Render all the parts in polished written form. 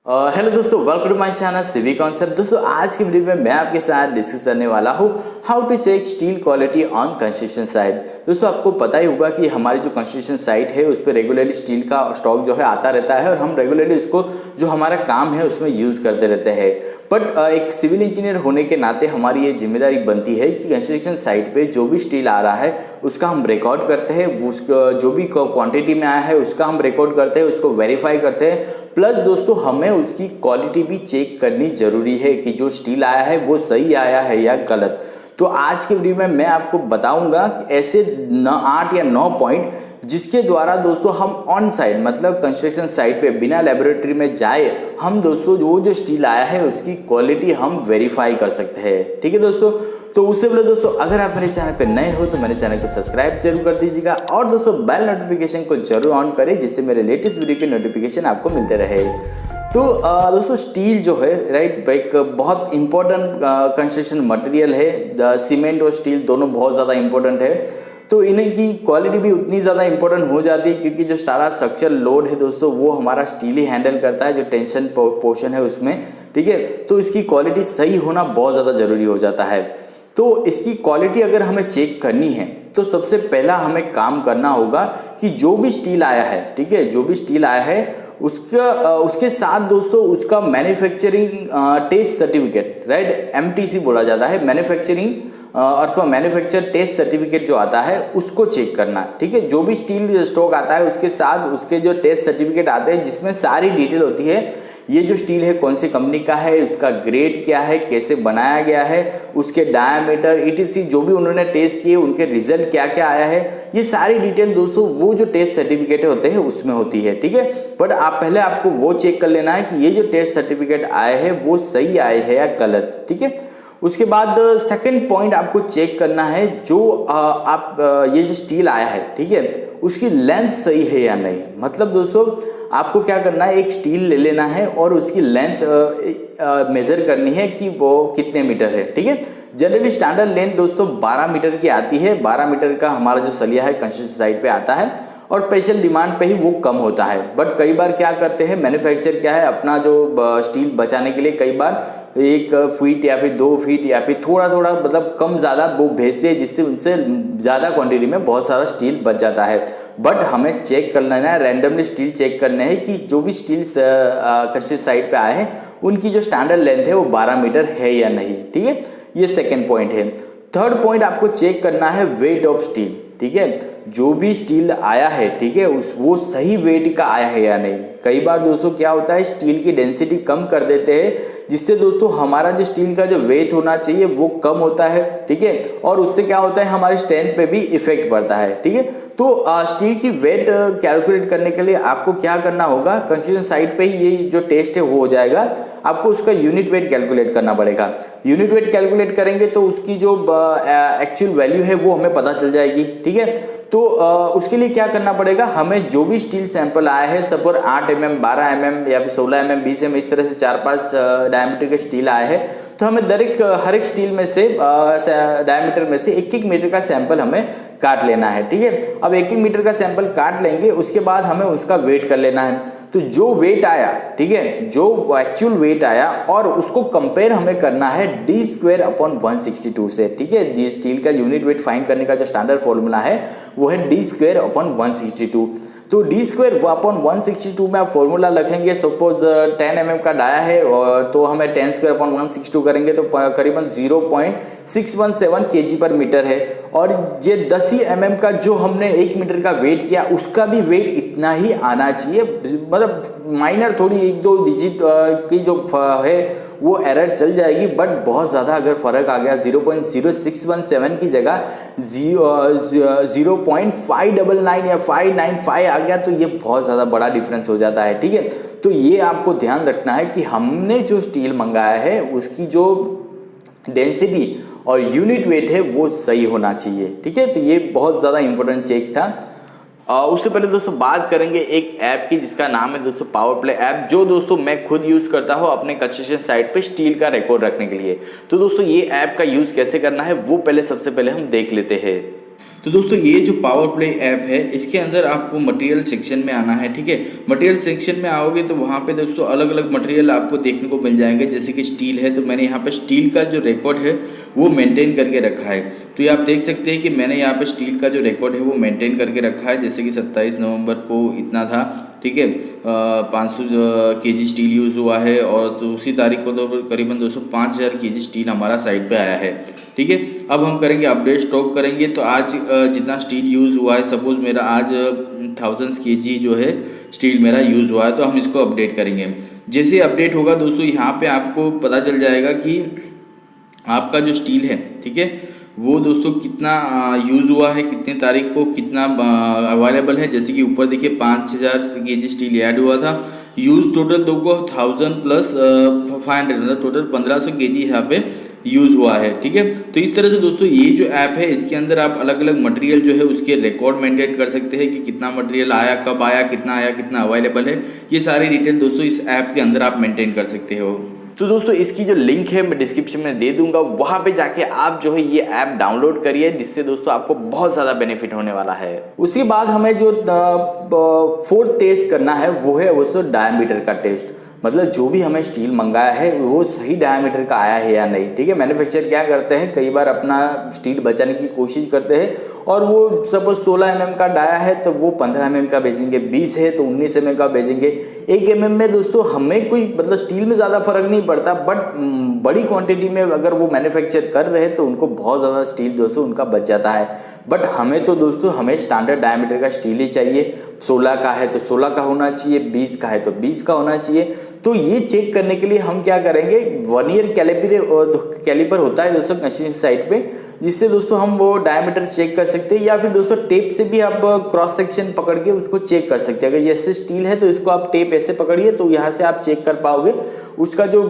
Hello दोस्तों, welcome to my channel civic concept. दोस्तों आज की वीडियो में मैं आपके साथ डिस्कस करने वाला हूँ how to check steel quality on construction site. दोस्तों आपको पता ही होगा कि हमारी जो कंस्ट्रक्शन साइट है उस पर रेगुलरली स्टील का स्टॉक जो है आता रहता है और हम रेगुलरली उसको जो हमारा काम है उसमें यूज़ करते रहते हैं। बट एक सिविल इंजीनियर होने के नाते हमारी ये जिम्मेदारी बनती है कि कंस्ट्रक्शन साइट पे जो भी स्टील आ रहा है उसका हम रिकॉर्ड करते हैं, उसका जो भी क्वांटिटी में आया है उसका हम रिकॉर्ड करते हैं, उसको वेरीफाई करते हैं। प्लस दोस्तों हमें उसकी क्वालिटी भी चेक करनी जरूरी है कि जो स्टील आया है वो सही आया है या गलत। तो आज के वीडियो में मैं आपको बताऊंगा कि ऐसे 8 या 9 पॉइंट जिसके द्वारा दोस्तों हम ऑन साइट मतलब कंस्ट्रक्शन साइट पे बिना लेबोरेटरी में जाए हम दोस्तों जो स्टील आया है उसकी क्वालिटी हम वेरीफाई कर सकते हैं। ठीक है दोस्तों, तो उससे पहले दोस्तों अगर आप मेरे चैनल पे नए हो तो मेरे चैनल को सब्सक्राइब जरूर कर दीजिएगा और दोस्तों बेल नोटिफिकेशन को जरूर ऑन करें जिससे मेरे लेटेस्ट वीडियो के नोटिफिकेशन आपको मिलते रहे। तो दोस्तों स्टील जो है राइट एक बहुत इंपॉर्टेंट कंस्ट्रक्शन मटेरियल है। सीमेंट और स्टील दोनों बहुत ज़्यादा इंपॉर्टेंट है, तो इन्हीं की क्वालिटी भी उतनी ज़्यादा इंपॉर्टेंट हो जाती है क्योंकि जो सारा स्ट्रक्चर लोड है दोस्तों वो हमारा स्टील ही हैंडल करता है, जो टेंशन पोर्शन है उसमें। ठीक है, तो इसकी क्वालिटी सही होना बहुत ज़्यादा ज़रूरी हो जाता है। तो इसकी क्वालिटी अगर हमें चेक करनी है तो सबसे पहला हमें काम करना होगा कि जो भी स्टील आया है, ठीक है, जो भी स्टील आया है उसके साथ दोस्तों उसका manufacturing test certificate right MTC बोला जाता है, मैन्युफैक्चरिंग अथवा मैन्युफैक्चर टेस्ट सर्टिफिकेट जो आता है उसको चेक करना। ठीक है, जो भी स्टील स्टॉक आता है उसके साथ उसके जो टेस्ट सर्टिफिकेट आते हैं जिसमें सारी डिटेल होती है, ये जो स्टील है कौन सी कंपनी का है, उसका ग्रेड क्या है, कैसे बनाया गया है, उसके डायामीटर ईटीसी जो भी उन्होंने टेस्ट किए उनके रिजल्ट क्या क्या आया है, ये सारी डिटेल दोस्तों वो जो टेस्ट सर्टिफिकेट होते हैं उसमें होती है। ठीक है, बट पहले आपको वो चेक कर लेना है कि ये जो टेस्ट सर्टिफिकेट आए हैं वो सही आए हैं या गलत। ठीक है, उसके बाद सेकंड पॉइंट आपको चेक करना है जो ये जो स्टील आया है, ठीक है, उसकी लेंथ सही है या नहीं। मतलब दोस्तों आपको क्या करना है, एक स्टील ले लेना है और उसकी लेंथ मेजर करनी है कि वो कितने मीटर है। ठीक है, जनरली स्टैंडर्ड लेंथ दोस्तों 12 मीटर की आती है। 12 मीटर का हमारा जो सलिया है कंस्ट्रक्शन साइट पे आता है और स्पेशल डिमांड पे ही वो कम होता है। बट कई बार क्या करते हैं मैन्युफैक्चर क्या है अपना जो स्टील बचाने के लिए कई बार 1 फीट या फिर 2 फीट या फिर थोड़ा थोड़ा मतलब कम ज़्यादा वो भेजते हैं जिससे उनसे ज़्यादा क्वांटिटी में बहुत सारा स्टील बच जाता है। बट हमें चेक कर लेना है, रैंडमली स्टील चेक करने हैं कि जो भी स्टील कंस्ट्रक्शन साइट पे आए हैं उनकी जो स्टैंडर्ड लेंथ है वो 12 मीटर है या नहीं। ठीक है, ये सेकेंड पॉइंट है। थर्ड पॉइंट आपको चेक करना है वेट ऑफ स्टील। ठीक है, जो भी स्टील आया है, ठीक है, वो सही वेट का आया है या नहीं। कई बार दोस्तों क्या होता है स्टील की डेंसिटी कम कर देते हैं जिससे दोस्तों हमारा जो स्टील का जो वेट होना चाहिए वो कम होता है। ठीक है, और उससे क्या होता है हमारे स्ट्रेंथ पे भी इफेक्ट पड़ता है। ठीक है, तो स्टील की वेट कैलकुलेट करने के लिए आपको क्या करना होगा, कंस्ट्रक्शन साइट पे ही ये जो टेस्ट है वो हो जाएगा। आपको उसका यूनिट वेट कैलकुलेट करना पड़ेगा। यूनिट वेट कैलकुलेट करेंगे तो उसकी जो एक्चुअल वैल्यू है वो हमें पता चल जाएगी। ठीक है, तो उसके लिए क्या करना पड़ेगा, हमें जो भी स्टील सैंपल आया है सपोज 8 mm 12 mm या फिर 16 mm 20 mm इस तरह से 4-5 डायमीटर के स्टील आए हैं, तो हमें हर एक स्टील में से डायमीटर में से 1-1 मीटर का सैंपल हमें काट लेना है। ठीक है, अब 1-1 मीटर का सैंपल काट लेंगे उसके बाद हमें उसका वेट कर लेना है। तो जो वेट आया, ठीक है, जो एक्चुअल वेट आया और उसको कंपेयर हमें करना है d²/162 से। ठीक है, ये स्टील का यूनिट वेट फाइंड करने का जो स्टैंडर्ड फॉर्मूला है वो है d²/162। तो d²/162 में आप फॉर्मूला रखेंगे। सपोज 10 mm का डाया है और तो हमें 10²/162 करेंगे तो करीबन 0.617 kg/मीटर है। और ये 10 mm का जो हमने 1 मीटर का वेट किया उसका भी वेट इतना ही आना चाहिए। मतलब माइनर थोड़ी 1-2 डिजिट की जो है वो एरर चल जाएगी, बट बहुत ज़्यादा अगर फ़र्क आ गया 0.0617 की जगह 0.599 या 595 आ गया तो ये बहुत ज़्यादा बड़ा डिफरेंस हो जाता है। ठीक है, तो ये आपको ध्यान रखना है कि हमने जो स्टील मंगाया है उसकी जो डेंसिटी और यूनिट वेट है वो सही होना चाहिए। ठीक है, तो ये बहुत ज़्यादा इंपॉर्टेंट चेक था। उससे पहले दोस्तों बात करेंगे एक ऐप की जिसका नाम है दोस्तों पावर प्ले ऐप, जो दोस्तों मैं खुद यूज़ करता हूँ अपने कंस्ट्रक्शन साइट पे स्टील का रिकॉर्ड रखने के लिए। तो दोस्तों ये ऐप का यूज़ कैसे करना है वो सबसे पहले हम देख लेते हैं। तो दोस्तों ये जो पावर प्ले ऐप है इसके अंदर आपको मटेरियल सेक्शन में आना है, ठीक है। मटेरियल सेक्शन में आओगे तो वहाँ पे दोस्तों अलग अलग मटेरियल आपको देखने को मिल जाएंगे। जैसे कि स्टील है तो मैंने यहाँ पे स्टील का जो रिकॉर्ड है वो मेंटेन करके रखा है। तो ये आप देख सकते हैं कि मैंने यहाँ पे स्टील का जो रिकॉर्ड है वो मेंटेन करके रखा है। जैसे कि 27 नवंबर को इतना था, ठीक है, 500 kg स्टील यूज़ हुआ है और तो उसी तारीख को तो करीबन 5000 kg स्टील हमारा साइट पे आया है, ठीक है। अब हम करेंगे अपडेट स्टॉक करेंगे। तो आज जितना स्टील यूज़ हुआ है, सपोज मेरा आज 1000 kg जो है स्टील मेरा यूज़ हुआ है, तो हम इसको अपडेट करेंगे। जैसे अपडेट होगा दोस्तों यहाँ पे आपको पता चल जाएगा कि आपका जो स्टील है, ठीक है, वो दोस्तों कितना यूज़ हुआ है, कितनी तारीख को कितना अवेलेबल है। जैसे कि ऊपर देखिए 5000 kg स्टील ऐड हुआ था, यूज़ टोटल देखो 1000 प्लस 500 मतलब टोटल 1500 kg यहाँ पे यूज़ हुआ है, ठीक है। तो इस तरह से दोस्तों ये जो ऐप है इसके अंदर आप अलग अलग मटेरियल जो है उसके रिकॉर्ड मेंटेन कर सकते हैं कि कितना मटेरियल आया, कब आया, कितना अवेलेबल है। ये सारी डिटेल दोस्तों इस ऐप के अंदर आप मेंटेन कर सकते हो। तो दोस्तों इसकी जो लिंक है मैं डिस्क्रिप्शन में दे दूंगा, वहां पे जाके आप जो है ये ऐप डाउनलोड करिए, जिससे दोस्तों आपको बहुत ज़्यादा बेनिफिट होने वाला है। उसके बाद हमें जो फोर्थ टेस्ट करना है वो है दोस्तों डायमीटर का टेस्ट। मतलब जो भी हमें स्टील मंगाया है वो सही डायमीटर का आया है या नहीं, ठीक है। मैन्युफैक्चर क्या करते हैं, कई बार अपना स्टील बचाने की कोशिश करते हैं और वो सपोज 16 mm का डाया है तो वो 15 mm का भेजेंगे, 20 है तो 19 mm का भेजेंगे। 1 mm में दोस्तों हमें कोई मतलब स्टील में ज़्यादा फर्क नहीं पड़ता, बट बड़ी क्वांटिटी में अगर वो मैन्युफैक्चर कर रहे हैं तो उनको बहुत ज़्यादा स्टील दोस्तों उनका बच जाता है। बट हमें तो दोस्तों हमें स्टैंडर्ड डायमीटर का स्टील ही चाहिए। 16 का है तो 16 का होना चाहिए, 20 का है तो 20 का होना चाहिए। तो ये चेक करने के लिए हम क्या करेंगे, वर्नियर कैलिपर होता है दोस्तों कंस्ट्रक्शन साइट पे, जिससे दोस्तों हम वो डायमीटर चेक कर सकते हैं, या फिर दोस्तों टेप से भी आप क्रॉस सेक्शन पकड़ के उसको चेक कर सकते हैं। अगर जैसे स्टील है तो इसको आप टेप ऐसे पकड़िए तो यहाँ से आप चेक कर पाओगे उसका जो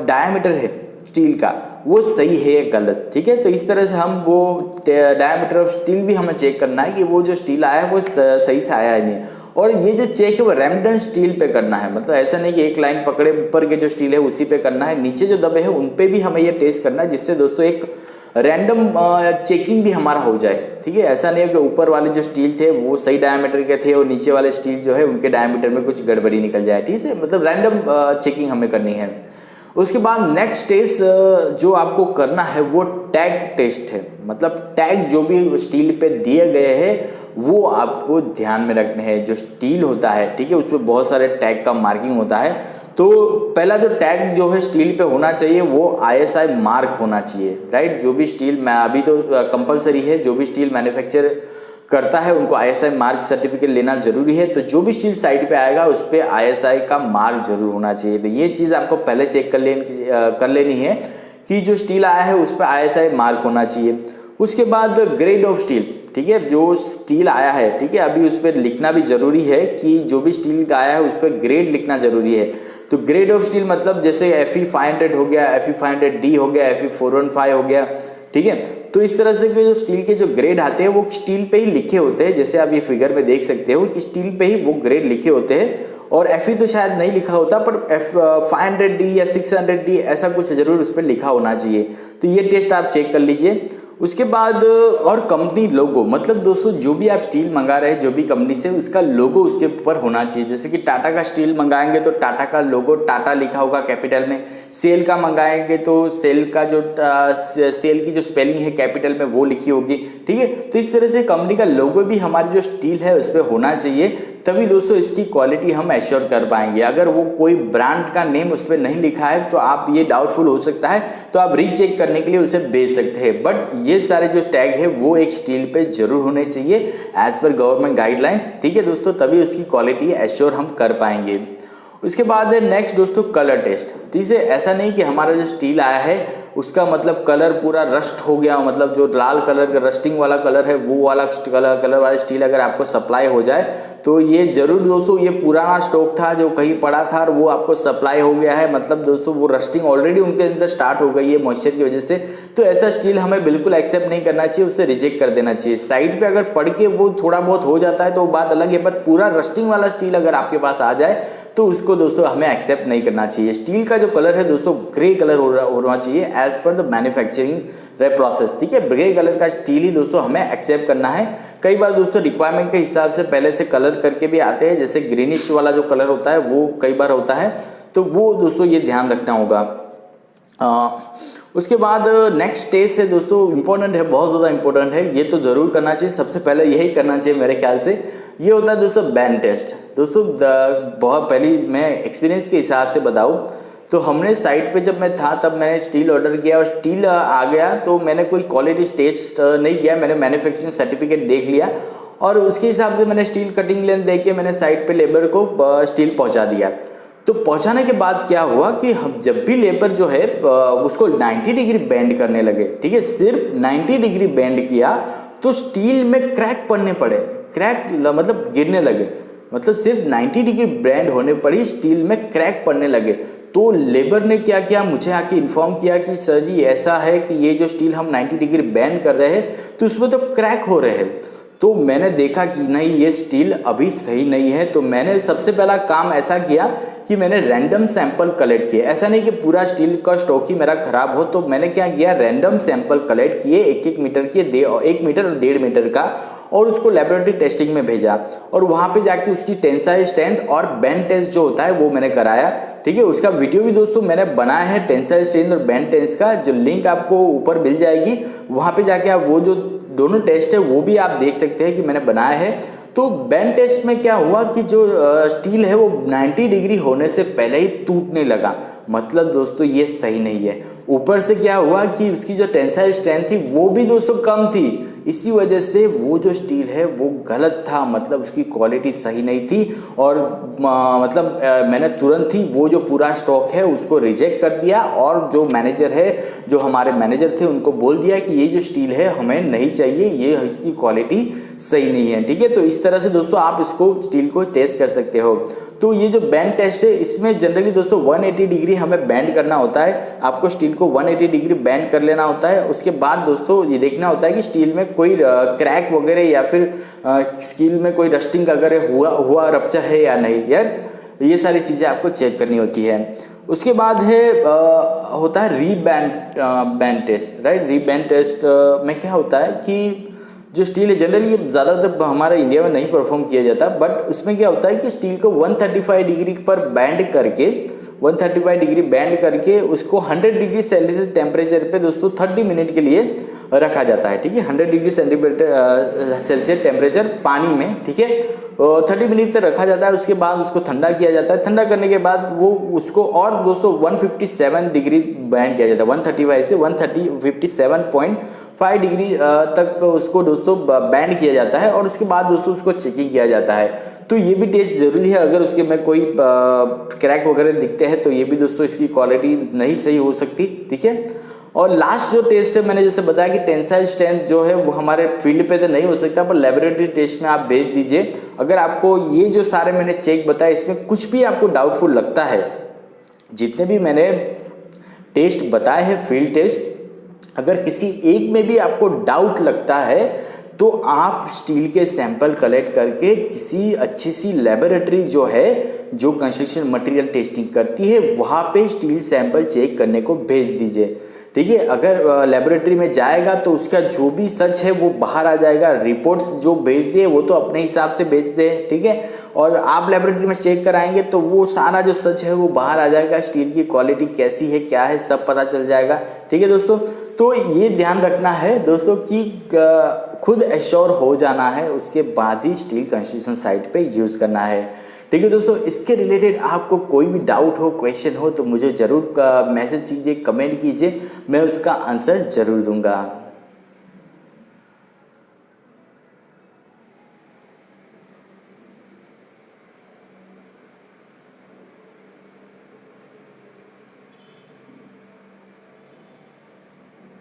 डायमीटर है स्टील का वो सही है या गलत, ठीक है। तो इस तरह से हम वो डायमीटर ऑफ स्टील भी हमें चेक करना है कि वो जो स्टील आया है वो सही से आया है नहीं। और ये जो चेक है वो रैंडम स्टील पे करना है, मतलब ऐसा नहीं कि एक लाइन पकड़े ऊपर के जो स्टील है उसी पे करना है, नीचे जो दबे हैं उन पे भी हमें ये टेस्ट करना है, जिससे दोस्तों एक रैंडम चेकिंग भी हमारा हो जाए, ठीक है। ऐसा नहीं है कि ऊपर वाले जो स्टील थे वो सही डायमीटर के थे और नीचे वाले स्टील जो है उनके डायमीटर में कुछ गड़बड़ी निकल जाए, ठीक है। मतलब रैंडम चेकिंग हमें करनी है। उसके बाद नेक्स्ट टेस्ट जो आपको करना है वो टैग टेस्ट है। मतलब टैग जो भी स्टील पे दिए गए हैं वो आपको ध्यान में रखने हैं। जो स्टील होता है, ठीक है, उस पर बहुत सारे टैग का मार्किंग होता है। तो पहला जो टैग जो है स्टील पे होना चाहिए वो ISI मार्क होना चाहिए, राइट। जो भी स्टील में अभी तो कंपलसरी है, जो भी स्टील मैन्युफैक्चर करता है उनको ISI मार्क सर्टिफिकेट लेना जरूरी है। तो जो भी स्टील साइट पे आएगा उस पर ISI का मार्क जरूर होना चाहिए। तो ये चीज़ आपको पहले चेक कर लेनी है कि जो स्टील आया है उस पर ISI मार्क होना चाहिए। उसके बाद ग्रेड ऑफ स्टील, ठीक है, जो स्टील आया है, ठीक है, अभी उस पर लिखना भी जरूरी है कि जो भी स्टील का आया है उस पर ग्रेड लिखना जरूरी है। तो ग्रेड ऑफ स्टील मतलब जैसे Fe 500 हो गया, Fe 500D हो गया, Fe 415 हो गया, ठीक है। तो इस तरह से जो स्टील के जो ग्रेड आते हैं वो स्टील पे ही लिखे होते हैं। जैसे आप ये फिगर में देख सकते हो कि स्टील पे ही वो ग्रेड लिखे होते हैं, और Fe तो शायद नहीं लिखा होता, पर 500D या 600D ऐसा कुछ जरूर उस पर लिखा होना चाहिए। तो ये टेस्ट आप चेक कर लीजिए। उसके बाद और कंपनी लोगो, मतलब दोस्तों जो भी आप स्टील मंगा रहे हैं जो भी कंपनी से, उसका लोगो उसके ऊपर होना चाहिए। जैसे कि टाटा का स्टील मंगाएंगे तो टाटा का लोगो टाटा लिखा होगा कैपिटल में, सेल का मंगाएंगे तो सेल का जो सेल की जो स्पेलिंग है कैपिटल में वो लिखी होगी, ठीक है। तो इस तरह से कंपनी का लोगो भी हमारी जो स्टील है उस पर होना चाहिए, तभी दोस्तों इसकी क्वालिटी हम एश्योर कर पाएंगे। अगर वो कोई ब्रांड का नेम उस पर नहीं लिखा है तो आप ये डाउटफुल हो सकता है, तो आप रीचेक करने के लिए उसे भेज सकते हैं। बट ये सारे जो टैग है वो एक स्टील पे जरूर होने चाहिए एज पर गवर्नमेंट गाइडलाइंस, ठीक है दोस्तों, तभी उसकी क्वालिटी एश्योर हम कर पाएंगे। उसके बाद है नेक्स्ट दोस्तों कलर टेस्ट। तो इसे ऐसा नहीं कि हमारा जो स्टील आया है उसका मतलब कलर पूरा रस्ट हो गया, मतलब जो लाल कलर का रस्टिंग वाला कलर है वो वाला कलर वाला स्टील अगर आपको सप्लाई हो जाए तो ये जरूर दोस्तों ये पुराना स्टॉक था जो कहीं पड़ा था और वो आपको सप्लाई हो गया है, मतलब दोस्तों वो रस्टिंग ऑलरेडी उनके अंदर स्टार्ट हो गई है मॉइस्चर की वजह से। तो ऐसा स्टील हमें बिल्कुल एक्सेप्ट नहीं करना चाहिए, उससे रिजेक्ट कर देना चाहिए। साइड पे अगर पड़ के वो थोड़ा बहुत हो जाता है तो वो बात अलग है, पर पूरा रस्टिंग वाला स्टील अगर आपके पास आ जाए तो उसको दोस्तों हमें एक्सेप्ट नहीं करना चाहिए। स्टील का जो कलर है दोस्तों ग्रे कलर होना चाहिए as per the manufacturing process, ठीक है। ग्रे कलर का स्टील ही दोस्तों हमें एक्सेप्ट करना है। कई बार दोस्तों रिक्वायरमेंट के हिसाब से पहले से कलर करके भी आते हैं, जैसे ग्रीनिश वाला जो कलर होता है वो कई बार होता है, तो वो दोस्तों ये ध्यान रखना होगा। उसके बाद नेक्स्ट स्टेज है दोस्तों, इंपॉर्टेंट है, बहुत ज़्यादा इंपॉर्टेंट है, ये तो ज़रूर करना चाहिए, सबसे पहले यही करना चाहिए मेरे ख्याल से। ये होता है दोस्तों बैंड टेस्ट। दोस्तों बहुत पहली मैं एक्सपीरियंस के हिसाब से बताऊँ तो हमने साइट पे जब मैं था तब मैंने स्टील ऑर्डर किया और स्टील आ गया, तो मैंने कोई क्वालिटी टेस्ट नहीं किया, मैंने मैन्युफैक्चरिंग सर्टिफिकेट देख लिया और उसके हिसाब से मैंने स्टील कटिंग लेंथ देख के मैंने साइट पे लेबर को स्टील पहुंचा दिया। तो पहुंचाने के बाद क्या हुआ कि हम जब भी लेबर जो है उसको 90 डिग्री बेंड करने लगे, ठीक है, सिर्फ 90 डिग्री बेंड किया तो स्टील में क्रैक पड़ने पड़े, क्रैक मतलब गिरने लगे, मतलब सिर्फ 90 डिग्री बेंड होने पर ही स्टील में क्रैक पड़ने लगे। तो लेबर ने क्या किया, मुझे आके इन्फॉर्म किया कि सर जी ऐसा है कि ये जो स्टील हम 90 डिग्री बेंड कर रहे हैं तो उसमें तो क्रैक हो रहे हैं। तो मैंने देखा कि नहीं ये स्टील अभी सही नहीं है, तो मैंने सबसे पहला काम ऐसा किया कि मैंने रैंडम सैंपल कलेक्ट किए। ऐसा नहीं कि पूरा स्टील का स्टॉक ही मेरा खराब हो, तो मैंने क्या किया, रैंडम सैंपल कलेक्ट किए 1-1 मीटर के 1 मीटर और 1.5 मीटर का, और उसको लेबोरेटरी टेस्टिंग में भेजा और वहाँ पे जाके उसकी टेंसाइल स्ट्रेंथ और बेंड टेस्ट जो होता है वो मैंने कराया, ठीक है। उसका वीडियो भी दोस्तों मैंने बनाया है, टेंसाइल स्ट्रेंथ और बेंड टेस्ट का, जो लिंक आपको ऊपर मिल जाएगी, वहाँ पे जाके आप वो जो दोनों टेस्ट है वो भी आप देख सकते हैं कि मैंने बनाया है। तो बेंड टेस्ट में क्या हुआ कि जो स्टील है वो 90 डिग्री होने से पहले ही टूटने लगा, मतलब दोस्तों ये सही नहीं है। ऊपर से क्या हुआ कि उसकी जो टेंसाइल स्ट्रेंथ थी वो भी दोस्तों कम थी, इसी वजह से वो जो स्टील है वो गलत था, मतलब उसकी क्वालिटी सही नहीं थी और मैंने तुरंत ही वो जो पूरा स्टॉक है उसको रिजेक्ट कर दिया और जो मैनेजर है, जो हमारे मैनेजर थे, उनको बोल दिया कि ये जो स्टील है हमें नहीं चाहिए, ये इसकी क्वालिटी सही नहीं है, ठीक है। तो इस तरह से दोस्तों आप इसको स्टील को टेस्ट कर सकते हो। तो ये जो बेंड टेस्ट है इसमें जनरली दोस्तों 180 डिग्री हमें बेंड करना होता है, आपको स्टील को 180 डिग्री बेंड कर लेना होता है। उसके बाद दोस्तों ये देखना होता है कि स्टील में कोई क्रैक वगैरह या फिर स्टील में कोई रस्टिंग अगर हुआ रप्चर है या नहीं, यार ये सारी चीज़ें आपको चेक करनी होती है। उसके बाद है होता है bend test, right. Bend test में क्या होता है कि जो स्टील है जनरली ये ज़्यादातर हमारे इंडिया में नहीं परफॉर्म किया जाता, बट उसमें क्या होता है कि स्टील को 135 डिग्री पर बेंड करके 135 डिग्री बेंड करके उसको 100 डिग्री सेल्सियस टेम्परेचर पे दोस्तों 30 मिनट के लिए रखा जाता है, ठीक है। 100 डिग्री सेल्सियस टेम्परेचर पानी में, ठीक है, 30 मिनट तक रखा जाता है। उसके बाद उसको ठंडा किया जाता है, ठंडा करने के बाद वो उसको और दोस्तों 157 डिग्री बैंड किया जाता है, 135 से 157.5 डिग्री तक उसको दोस्तों बैंड किया जाता है और उसके बाद दोस्तों उसको चेकिंग किया जाता है। तो ये भी टेस्ट जरूरी है, अगर उसके में कोई क्रैक वगैरह दिखते हैं तो ये भी दोस्तों इसकी क्वालिटी नहीं सही हो सकती, ठीक है। और लास्ट जो टेस्ट है मैंने जैसे बताया कि टेंसाइल स्ट्रेंथ जो है वो हमारे फील्ड पे तो नहीं हो सकता, पर लेबोरेटरी टेस्ट में आप भेज दीजिए। अगर आपको ये जो सारे मैंने चेक बताए इसमें कुछ भी आपको डाउटफुल लगता है, जितने भी मैंने टेस्ट बताए हैं फील्ड टेस्ट, अगर किसी एक में भी आपको डाउट लगता है तो आप स्टील के सैंपल कलेक्ट करके किसी अच्छी सी लेबोरेटरी जो है जो कंस्ट्रक्शन मटेरियल टेस्टिंग करती है वहाँ पे स्टील सैंपल चेक करने को भेज दीजिए, ठीक है। अगर लेबोरेटरी में जाएगा तो उसका जो भी सच है वो बाहर आ जाएगा, रिपोर्ट्स जो भेज दिए वो तो अपने हिसाब से भेजते हैं, ठीक है। और आप लेबोरेटरी में चेक कराएंगे तो वो सारा जो सच है वो बाहर आ जाएगा, स्टील की क्वालिटी कैसी है क्या है सब पता चल जाएगा, ठीक है दोस्तों। तो ये ध्यान रखना है दोस्तों कि खुद एश्योर हो जाना है, उसके बाद ही स्टील कंस्ट्रक्शन साइट पे यूज़ करना है, ठीक है दोस्तों। इसके रिलेटेड आपको कोई भी डाउट हो, क्वेश्चन हो तो मुझे ज़रूर मैसेज कीजिए, कमेंट कीजिए, मैं उसका आंसर ज़रूर दूंगा।